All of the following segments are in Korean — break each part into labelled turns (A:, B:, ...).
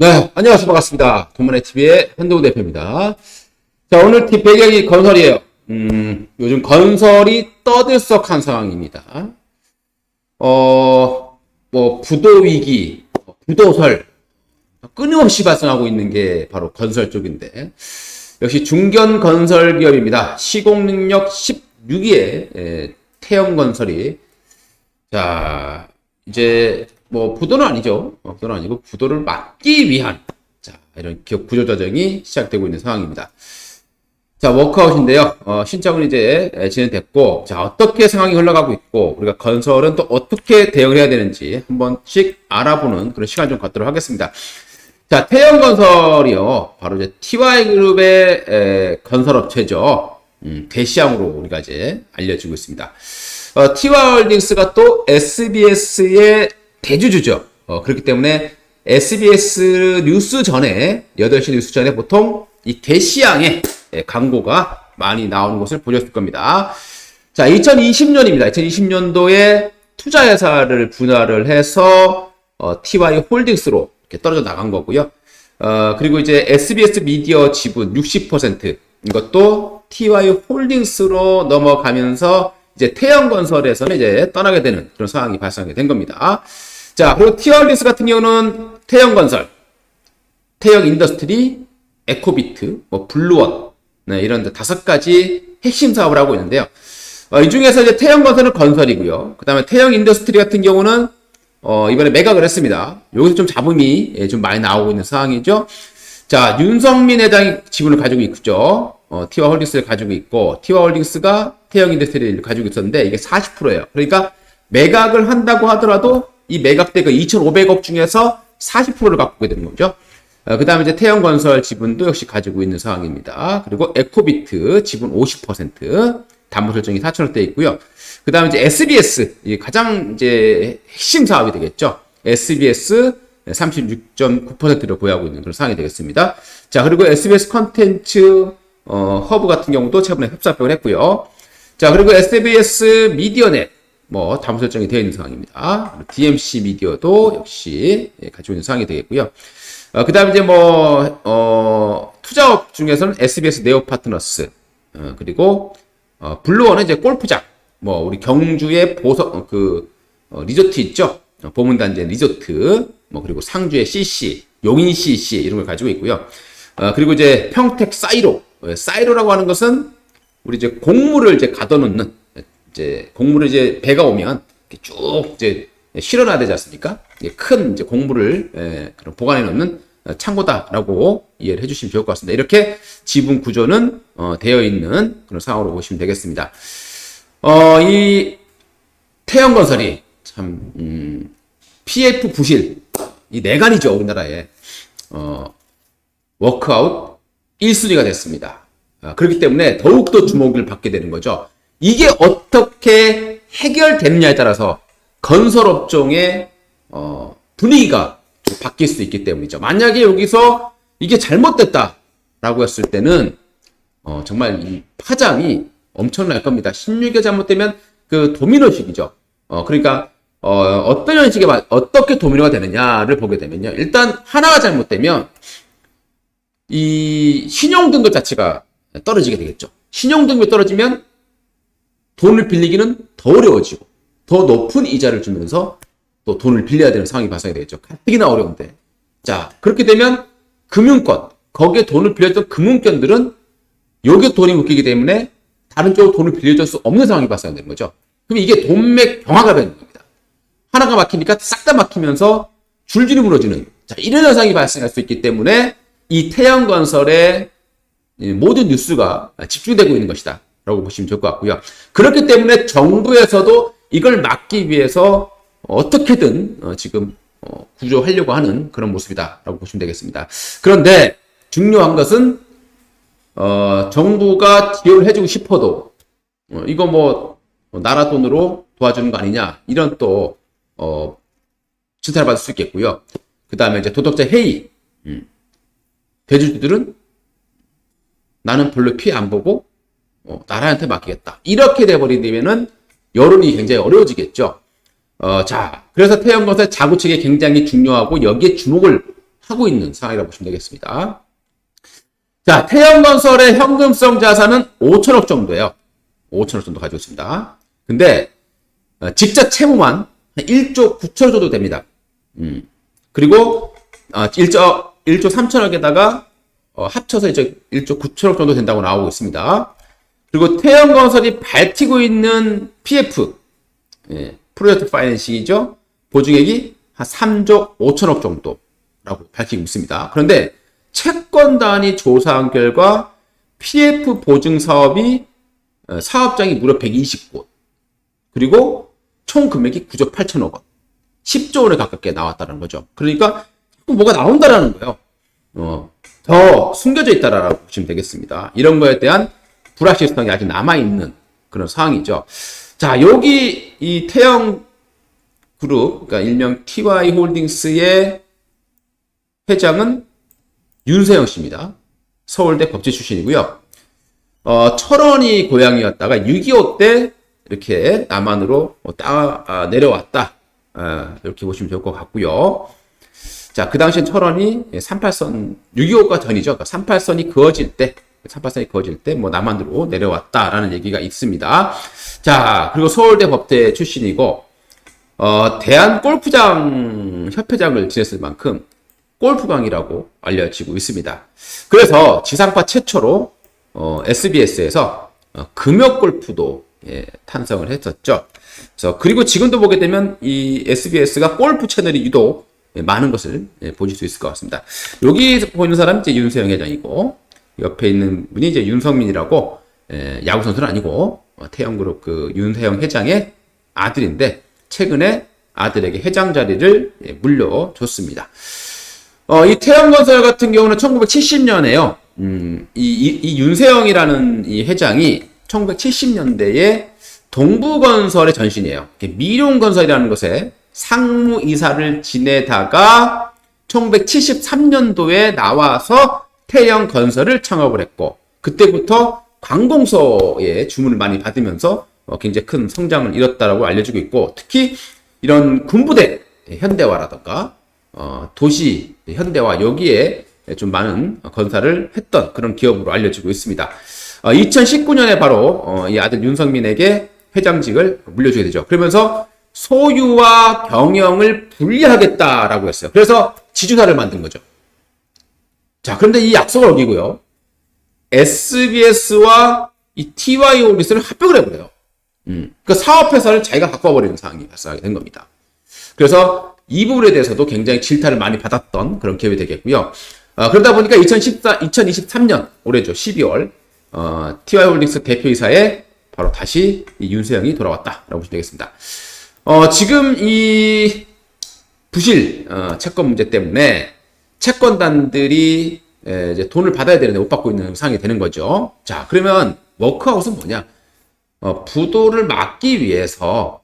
A: 네, 안녕하세요. 반갑습니다. 돈만의TV의 현동우 대표입니다. 자, 오늘 팁 배경이 건설이에요. 요즘 건설이 떠들썩한 상황입니다. 부도 위기, 부도설, 끊임없이 발생하고 있는 게 바로 건설 쪽인데, 역시 중견 건설 기업입니다. 시공능력 16위의 태영건설이, 자, 이제, 부도는 아니죠. 부도는 아니고, 부도를 막기 위한, 자, 이런 기업 구조조정이 시작되고 있는 상황입니다. 자, 워크아웃인데요. 신청은 이제 진행됐고, 자, 어떻게 상황이 흘러가고 있고, 우리가 건설은 또 어떻게 대응을 해야 되는지 한 번씩 알아보는 그런 시간 좀 갖도록 하겠습니다. 자, 태영건설이요. 바로 이제 TY그룹의 건설업체죠. 대시양으로 우리가 이제 알려지고 있습니다. TY홀딩스가 또 SBS의 대주주죠. 그렇기 때문에 SBS 뉴스 전에, 8시 뉴스 전에 보통 이 대시양의 광고가 많이 나오는 것을 보셨을 겁니다. 자, 2020년입니다. 2020년도에 투자회사를 분할을 해서 TY홀딩스로 이렇게 떨어져 나간 거고요. 그리고 이제 SBS 미디어 지분 60% 이것도 TY홀딩스로 넘어가면서 이제 태영건설에서는 이제 떠나게 되는 그런 상황이 발생하게 된 겁니다. 자, 그리고 TY홀딩스 같은 경우는 태영건설, 태영인더스트리, 에코비트, 블루원, 네, 이런 5가지 핵심 사업을 하고 있는데요. 이 중에서 이제 태영건설은 건설이고요. 그 다음에 태영인더스트리 같은 경우는 이번에 매각을 했습니다. 여기서 좀 자금이 좀 많이 나오고 있는 상황이죠. 자, 윤성민 회장이 지분을 가지고 있죠. TY홀딩스를 가지고 있고, TY홀딩스가 태영인더스트리를 가지고 있었는데, 이게 40%예요. 그러니까, 매각을 한다고 하더라도, 이 매각대 그 2,500억 중에서 40%를 갖고 있게 되는 거죠. 그 다음에 이제 태영건설 지분도 역시 가지고 있는 상황입니다. 그리고 에코비트 지분 50%, 담보 설정이 4,000원대 있고요. 그 다음에 이제 SBS, 가장 이제 핵심 사업이 되겠죠. SBS 36.9%를 보유하고 있는 그런 상황이 되겠습니다. 자, 그리고 SBS 컨텐츠 허브 같은 경우도 최근에 협상을 했고요. 자, 그리고 SBS 미디어넷 담보 설정이 되어 있는 상황입니다. DMC 미디어도 역시 가지고 있는 상황이 되겠고요. 그 다음에 이제 투자업 중에서는 SBS 네오 파트너스, 그리고 블루원은 이제 골프장, 우리 경주의 리조트 있죠? 보문단지 리조트, 그리고 상주의 CC, 용인 CC, 이런 걸 가지고 있고요. 그리고 이제 평택 사이로라고 하는 것은 우리 이제 곡물을 이제 가둬놓는, 곡물을 이제 배가 오면 쭉 이제 실어놔야 되지 않습니까? 큰 이제 곡물을 그런 보관해 놓는 창고다라고 이해를 해주시면 좋을 것 같습니다. 이렇게 지분 구조는 되어 있는 그런 상황으로 보시면 되겠습니다. 이 태영건설이 참 PF 부실 이 내간이죠, 우리나라에 워크아웃 1순위가 됐습니다. 그렇기 때문에 더욱더 주목을 받게 되는 거죠. 이게 어떻게 해결되느냐에 따라서 건설업종의 분위기가 좀 바뀔 수 있기 때문이죠. 만약에 여기서 이게 잘못됐다라고 했을 때는 정말 이 파장이 엄청날 겁니다. 16개 잘못되면 그 도미노식이죠. 그러니까 어떤 형식의 어떻게 도미노가 되느냐를 보게 되면요. 일단 하나가 잘못되면 이 신용등급 자체가 떨어지게 되겠죠. 신용등급이 떨어지면 돈을 빌리기는 더 어려워지고 더 높은 이자를 주면서 또 돈을 빌려야 되는 상황이 발생이 되겠죠. 가뜩이나 어려운데. 자, 그렇게 되면 금융권, 거기에 돈을 빌려줬던 금융권들은 여기에 돈이 묶이기 때문에 다른 쪽으로 돈을 빌려줄 수 없는 상황이 발생되는 거죠. 그럼 이게 돈맥 병화가 되는 겁니다. 하나가 막히니까 싹 다 막히면서 줄줄이 무너지는, 자, 이런 현상이 발생할 수 있기 때문에 이 태영건설의 모든 뉴스가 집중되고 있는 것이다 라고 보시면 좋을 것 같고요. 그렇기 때문에 정부에서도 이걸 막기 위해서 어떻게든 지금 구조하려고 하는 그런 모습이다 라고 보시면 되겠습니다. 그런데 중요한 것은 정부가 지원을 해주고 싶어도 이거 나라 돈으로 도와주는 거 아니냐, 이런 또 질타를 받을 수 있겠고요. 그 다음에 이제 도덕적 해이, 대주주들은 나는 별로 피해 안 보고 나라한테 맡기겠다, 이렇게 돼버리면은 여론이 굉장히 어려워지겠죠. 자, 그래서 태영건설 자구책이 굉장히 중요하고 여기에 주목을 하고 있는 상황이라고 보시면 되겠습니다. 자, 태영건설의 현금성 자산은 5천억 정도예요. 5천억 정도 가지고 있습니다. 근데 직접 채무만 1조 9천억 정도 됩니다. 그리고 1조 3천억에다가 합쳐서 이제 1조 9천억 정도 된다고 나오고 있습니다. 그리고 태영건설이 밝히고 있는 PF, 프로젝트 파이낸싱이죠. 보증액이 한 3조 5천억 정도라고 밝히고 있습니다. 그런데 채권단이 조사한 결과 PF 보증 사업이 사업장이 무려 120곳, 그리고 총 금액이 9조 8천억 원, 10조 원에 가깝게 나왔다는 거죠. 그러니까 뭐가 나온다라는 거예요. 더 숨겨져 있다라고 보시면 되겠습니다. 이런 거에 대한 불확실성이 아직 남아있는 그런 상황이죠. 자, 여기 이 태영 그룹, 그러니까 일명 TY 홀딩스의 회장은 윤세영 씨입니다. 서울대 법제 출신이고요. 철원이 고향이었다가 6.25 때 이렇게 남한으로 내려왔다. 이렇게 보시면 될 것 같고요. 자, 그 당시엔 철원이 38선, 6.25가 전이죠. 그러니까 38선이 그어질 때, 뭐 남한으로 내려왔다라는 얘기가 있습니다. 자, 그리고 서울대 법대 출신이고, 대한골프장 협회장을 지냈을 만큼 골프광이라고 알려지고 있습니다. 그래서 지상파 최초로 SBS에서 금역골프도 탄생을 했었죠. 그리고 지금도 보게 되면 이 SBS가 골프 채널이 유독 많은 것을 보실 수 있을 것 같습니다. 여기 보이는 사람이 이제 윤세영 회장이고, 옆에 있는 분이 이제 윤성민이라고, 야구 선수는 아니고 태영그룹 그 윤세영 회장의 아들인데 최근에 아들에게 회장 자리를 물려줬습니다. 이 태영건설 같은 경우는 1970년에요. 이 윤세영이라는 이 회장이 1970년대에 동부건설의 전신이에요. 미룡건설이라는 곳에 상무이사를 지내다가 1973년도에 나와서 태영건설을 창업을 했고, 그때부터 관공서의 주문을 많이 받으면서 굉장히 큰 성장을 이뤘다라고 알려지고 있고, 특히 이런 군부대 현대화라던가 도시 현대화, 여기에 좀 많은 건설을 했던 그런 기업으로 알려지고 있습니다. 2019년에 바로 이 아들 윤성민에게 회장직을 물려주게 되죠. 그러면서 소유와 경영을 분리하겠다라고 했어요. 그래서 지주사를 만든 거죠. 자, 그런데 이 약속을 어기고요, SBS와 이 TY 홀딩스를 합병을 해버려요. 그 사업회사를 자기가 갖고 와버리는 상황이 발생하게 된 겁니다. 그래서 이 부분에 대해서도 굉장히 질타를 많이 받았던 그런 기업이 되겠고요. 그러다 보니까 2023년 올해죠, 12월 TY 홀딩스 대표이사에 바로 다시 이 윤세영이 돌아왔다라고 보시면 되겠습니다. 지금 이 부실 채권 문제 때문에 채권단들이 이제 돈을 받아야 되는데 못 받고 있는 상황이 되는 거죠. 자, 그러면 워크아웃은 뭐냐? 부도를 막기 위해서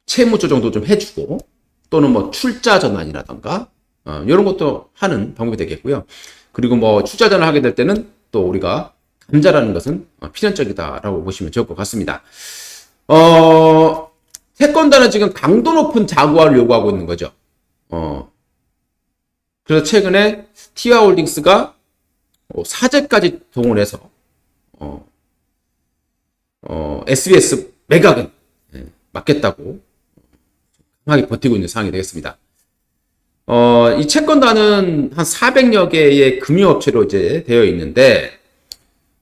A: 채무 조정도 좀 해주고, 또는 뭐 출자 전환이라던가 이런 것도 하는 방법이 되겠고요. 그리고 뭐 출자 전환을 하게 될 때는 또 우리가 감자라는 것은 필연적이다라고 보시면 좋을 것 같습니다. 채권단은 지금 강도 높은 자구화를 요구하고 있는 거죠. 그래서 최근에 TY 홀딩스가 사재까지 동원해서 SBS 매각은 막겠다고 강하게 버티고 있는 상황이 되겠습니다. 이 채권단은 한 400여 개의 금융업체로 이제 되어 있는데,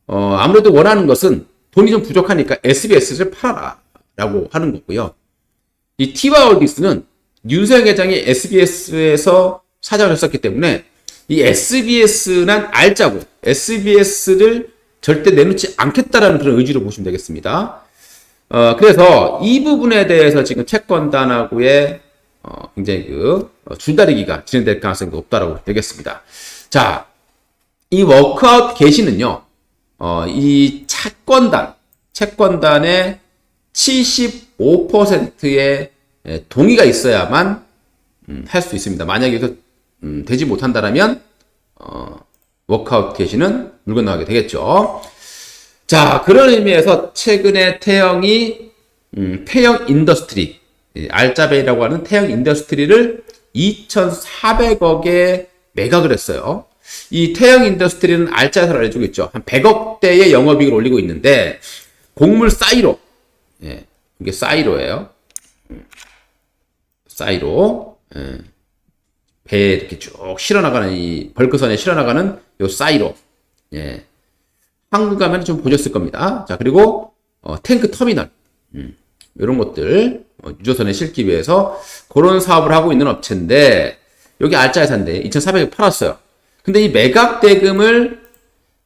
A: 아무래도 원하는 것은 돈이 좀 부족하니까 SBS를 팔아라 라고 하는 거고요. 이 TY 홀딩스는 윤세영 회장이 SBS에서 사장을 했었기 때문에 이 SBS는 알자고 SBS를 절대 내놓지 않겠다라는 그런 의지로 보시면 되겠습니다. 그래서 이 부분에 대해서 지금 채권단하고의 굉장히 줄다리기가 진행될 가능성이 높다라고 되겠습니다. 자, 이 워크아웃 개시는요, 이 채권단의 75%의 동의가 있어야만 할 수 있습니다. 만약에 되지 못한다면 워크아웃 개시는 물 건너가게 되겠죠. 자, 그런 의미에서 최근에 태영이 태영 인더스트리, 알짜배이라고 하는 태영 인더스트리를 2,400억에 매각을 했어요. 이 태영 인더스트리는 알짜에서 알려주고 있죠. 한 100억대의 영업이익을 올리고 있는데 곡물 사이로, 예, 이게 사이로예요. 사이로, 예, 배에 이렇게 쭉 실어나가는 이 벌크선에 실어나가는 요 사이로, 예, 한국 가면 좀 보셨을 겁니다. 자, 그리고 탱크 터미널, 이런 것들 유조선에 실기 위해서 그런 사업을 하고 있는 업체인데 여기 알짜회사인데 2,400에 팔았어요. 근데 이 매각 대금을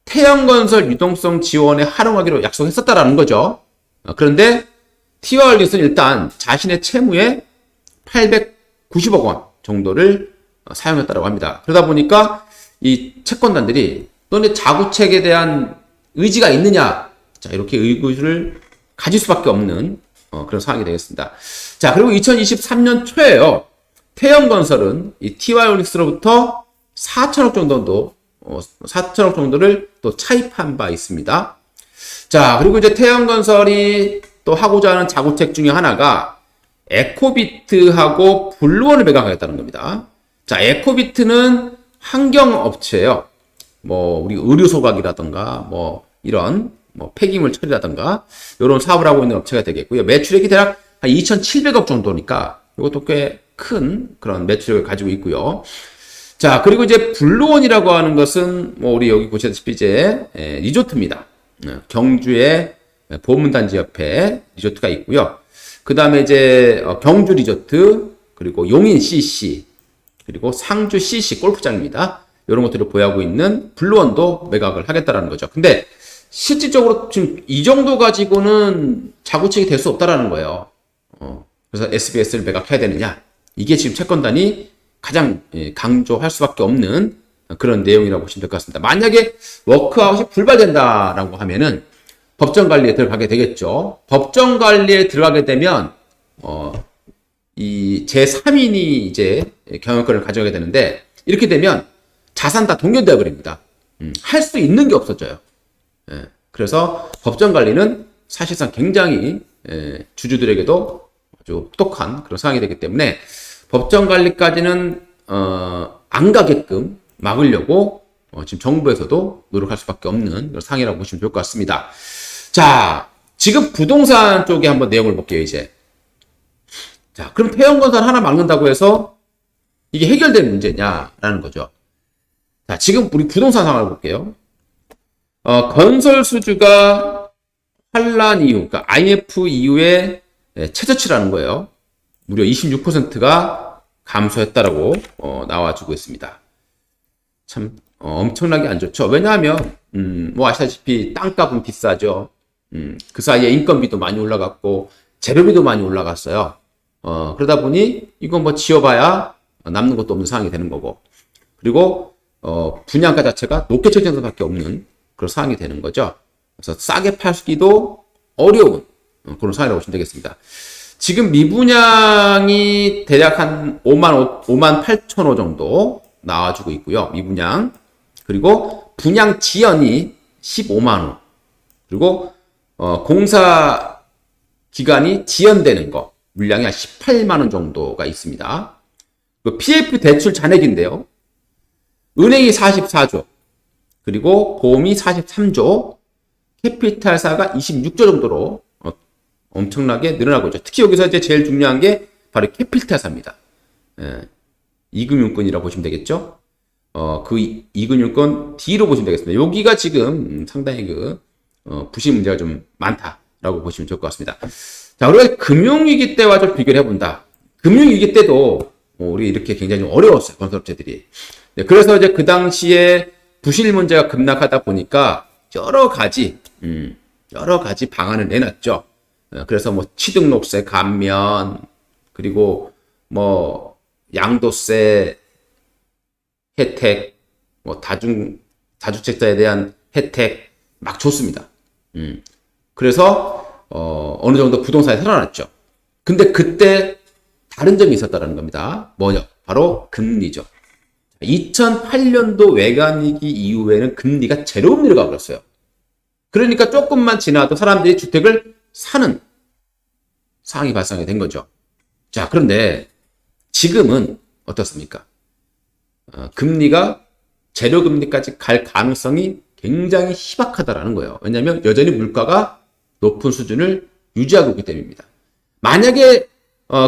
A: 태양건설 유동성 지원에 활용하기로 약속했었다라는 거죠. 그런데 티와얼리스는 일단 자신의 채무에 890억 원 정도를 사용했다고 합니다. 그러다 보니까 이 채권단들이 너네 자구책에 대한 의지가 있느냐? 자, 이렇게 의구를 가질 수밖에 없는 그런 상황이 되겠습니다. 자, 그리고 2023년 초에요. 태영건설은 이 티와이오닉스로부터 4천억 정도도 4천억 정도를 또 차입한 바 있습니다. 자, 그리고 이제 태영건설이 또 하고자 하는 자구책 중에 하나가 에코비트하고 블루원을 매각하겠다는 겁니다. 자, 에코비트는 환경업체예요. 뭐 우리 의류 소각이라든가 뭐 이런 뭐 폐기물 처리라든가 이런 사업을 하고 있는 업체가 되겠고요. 매출액이 대략 한 2,700억 정도니까 이것도 꽤 큰 그런 매출액을 가지고 있고요. 자, 그리고 이제 블루원이라고 하는 것은 뭐 우리 여기 보시다시피 이제 리조트입니다. 경주에 보문단지 옆에 리조트가 있고요. 그 다음에 이제 경주 리조트, 그리고 용인 CC, 그리고 상주 CC 골프장입니다. 이런 것들을 보유하고 있는 블루원도 매각을 하겠다라는 거죠. 근데 실질적으로 지금 이 정도 가지고는 자구책이 될 수 없다라는 거예요. 그래서 SBS를 매각해야 되느냐? 이게 지금 채권단이 가장 강조할 수밖에 없는 그런 내용이라고 보시면 될 것 같습니다. 만약에 워크아웃이 불발된다라고 하면은 법정 관리에 들어가게 되겠죠. 법정 관리에 들어가게 되면 이 제3인이 이제 경영권을 가져가게 되는데 이렇게 되면 자산 다 동결되어 버립니다. 할 수 있는 게 없어져요. 예, 그래서 법정 관리는 사실상 굉장히 주주들에게도 아주 혹독한 그런 상황이 되기 때문에 법정 관리까지는 안 가게끔 막으려고 지금 정부에서도 노력할 수밖에 없는 그런 상황이라고 보시면 좋을 것 같습니다. 자, 지금 부동산 쪽에 한번 내용을 볼게요, 이제. 자, 그럼 태영건설 하나 막는다고 해서 이게 해결될 문제냐라는 거죠. 자, 지금 우리 부동산 상황을 볼게요. 건설 수주가 환란 이후, 그러니까 IMF 이후에 최저치라는 거예요. 무려 26%가 감소했다라고 나와주고 있습니다. 참 엄청나게 안 좋죠. 왜냐하면 뭐 아시다시피 땅값은 비싸죠. 그 사이에 인건비도 많이 올라갔고 재료비도 많이 올라갔어요. 그러다 보니 이건 뭐 지어봐야 남는 것도 없는 상황이 되는 거고, 그리고 분양가 자체가 높게 책정될 수밖에 없는 그런 상황이 되는 거죠. 그래서 싸게 팔기도 어려운 그런 상황이라고 보시면 되겠습니다. 지금 미분양이 대략 한 5만 8천 호 정도 나와주고 있고요. 미분양. 그리고 분양 지연이 15만 호. 그리고 공사 기간이 지연되는 거 물량이 한 18만 원 정도가 있습니다. 그 PF 대출 잔액인데요. 은행이 44조, 그리고 보험이 43조, 캐피탈사가 26조 정도로 엄청나게 늘어나고 있죠. 특히 여기서 이제 제일 중요한 게 바로 캐피탈사입니다. 이금융권이라고 보시면 되겠죠. 그 이금융권 D로 보시면 되겠습니다. 여기가 지금 상당히 부실 문제가 좀 많다라고 보시면 좋을 것 같습니다. 자, 우리가 금융위기 때와 좀 비교를 해본다. 금융위기 때도 우리 이렇게 굉장히 어려웠어요, 건설업체들이. 네, 그래서 이제 그 당시에 부실 문제가 급락하다 보니까 여러 가지 방안을 내놨죠. 그래서 뭐 취등록세 감면, 그리고 뭐 양도세 혜택, 뭐 다주택자에 대한 혜택 막 줬습니다. 그래서 어느 정도 부동산이 살아났죠. 근데 그때 다른 점이 있었다는 겁니다. 뭐냐? 바로 금리죠. 2008년도 외환위기 이후에는 금리가 제로금리로 가버렸어요. 그러니까 조금만 지나도 사람들이 주택을 사는 상황이 발생이 된 거죠. 자, 그런데 지금은 어떻습니까? 금리가 재료금리까지 갈 가능성이 굉장히 희박하다라는 거예요. 왜냐하면 여전히 물가가 높은 수준을 유지하고 있기 때문입니다. 만약에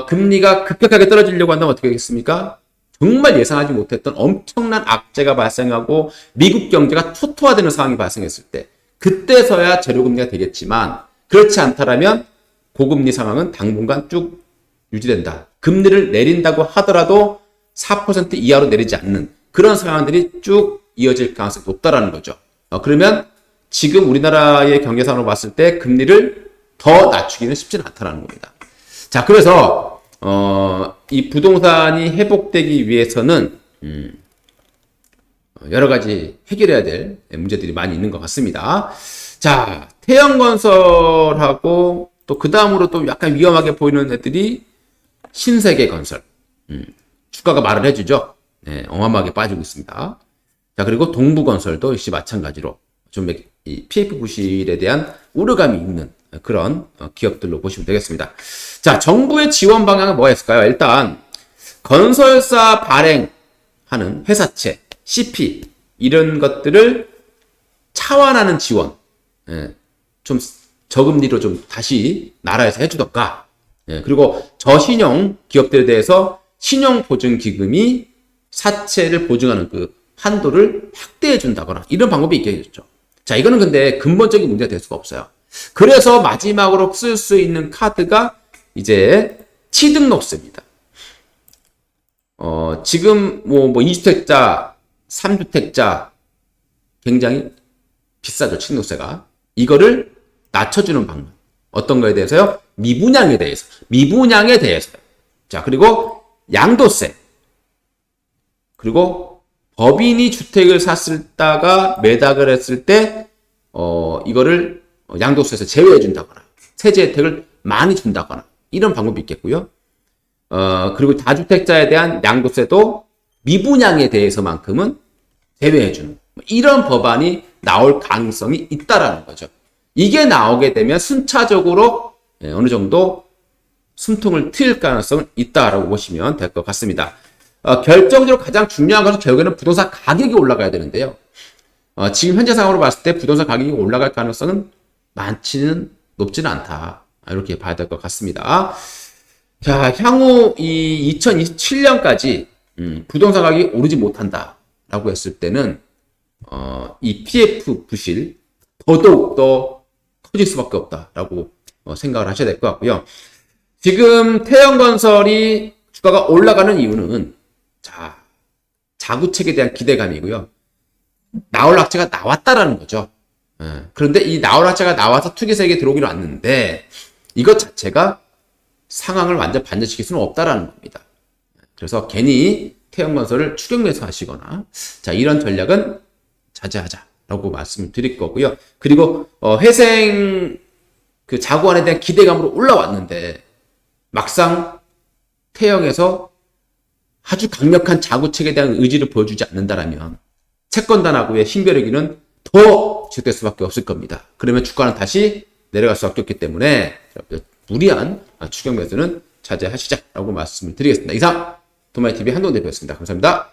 A: 금리가 급격하게 떨어지려고 한다면 어떻게 하겠습니까? 정말 예상하지 못했던 엄청난 악재가 발생하고 미국 경제가 초토화되는 상황이 발생했을 때 그때서야 재료금리가 되겠지만 그렇지 않다라면 고금리 상황은 당분간 쭉 유지된다. 금리를 내린다고 하더라도 4% 이하로 내리지 않는 그런 상황들이 쭉 이어질 가능성이 높다라는 거죠. 그러면 지금 우리나라의 경제 상황으로 봤을 때 금리를 더 낮추기는 쉽지는 않다라는 겁니다. 자, 그래서 이 부동산이 회복되기 위해서는 여러 가지 해결해야 될 문제들이 많이 있는 것 같습니다. 자, 태영건설하고 또 그 다음으로 또 약간 위험하게 보이는 애들이 신세계건설. 주가가 말을 해주죠. 네, 어마어마하게 빠지고 있습니다. 자, 그리고 동부건설도 역시 마찬가지로 좀 이 PF 부실에 대한 우려감이 있는 그런 기업들로 보시면 되겠습니다. 자, 정부의 지원 방향은 뭐가 있을까요? 일단 건설사 발행하는 회사채, CP 이런 것들을 차환하는 지원, 좀 저금리로 좀 다시 나라에서 해주던가, 그리고 저신용 기업들에 대해서 신용보증기금이 사채를 보증하는 그 한도를 확대해 준다거나 이런 방법이 있겠죠. 자, 이거는 근데 근본적인 문제가 될 수가 없어요. 그래서 마지막으로 쓸 수 있는 카드가 이제 취등록세입니다. 지금 뭐 2주택자, 3주택자 굉장히 비싸죠, 취등록세가. 이거를 낮춰주는 방법. 어떤 거에 대해서요? 미분양에 대해서. 미분양에 대해서요. 자, 그리고 양도세. 그리고 법인이 주택을 샀다가 매각을 했을 때, 이거를 양도세에서 제외해 준다거나, 세제 혜택을 많이 준다거나, 이런 방법이 있겠고요. 그리고 다주택자에 대한 양도세도 미분양에 대해서만큼은 제외해 주는, 이런 법안이 나올 가능성이 있다라는 거죠. 이게 나오게 되면 순차적으로 어느 정도 숨통을 트일 가능성은 있다라고 보시면 될 것 같습니다. 결정적으로 가장 중요한 것은 결국에는 부동산 가격이 올라가야 되는데요. 지금 현재 상황으로 봤을 때 부동산 가격이 올라갈 가능성은 높지는 않다. 이렇게 봐야 될 것 같습니다. 자, 향후 이 2027년까지 부동산 가격이 오르지 못한다라고 했을 때는 이 PF 부실 더더욱 더 커질 수밖에 없다라고 생각을 하셔야 될 것 같고요. 지금 태영건설이 주가가 올라가는 이유는 자, 자구책에 대한 기대감이고요. 나올 악재가 나왔다라는 거죠. 그런데 이 나올 악재가 나와서 투기세에 들어오기로 왔는데 이것 자체가 상황을 완전 반전시킬 수는 없다라는 겁니다. 그래서 괜히 태영건설을 추격 매수하시거나 자, 이런 전략은 자제하자라고 말씀을 드릴 거고요. 그리고 회생 그 자구안에 대한 기대감으로 올라왔는데 막상 태영에서 아주 강력한 자구책에 대한 의지를 보여주지 않는다라면 채권단하고의 신벼르기는 더 지속될 수밖에 없을 겁니다. 그러면 주가는 다시 내려갈 수밖에 없기 때문에 무리한 추격 매수는 자제하시자라고 말씀을 드리겠습니다. 이상 도마이TV 한동훈 대표였습니다. 감사합니다.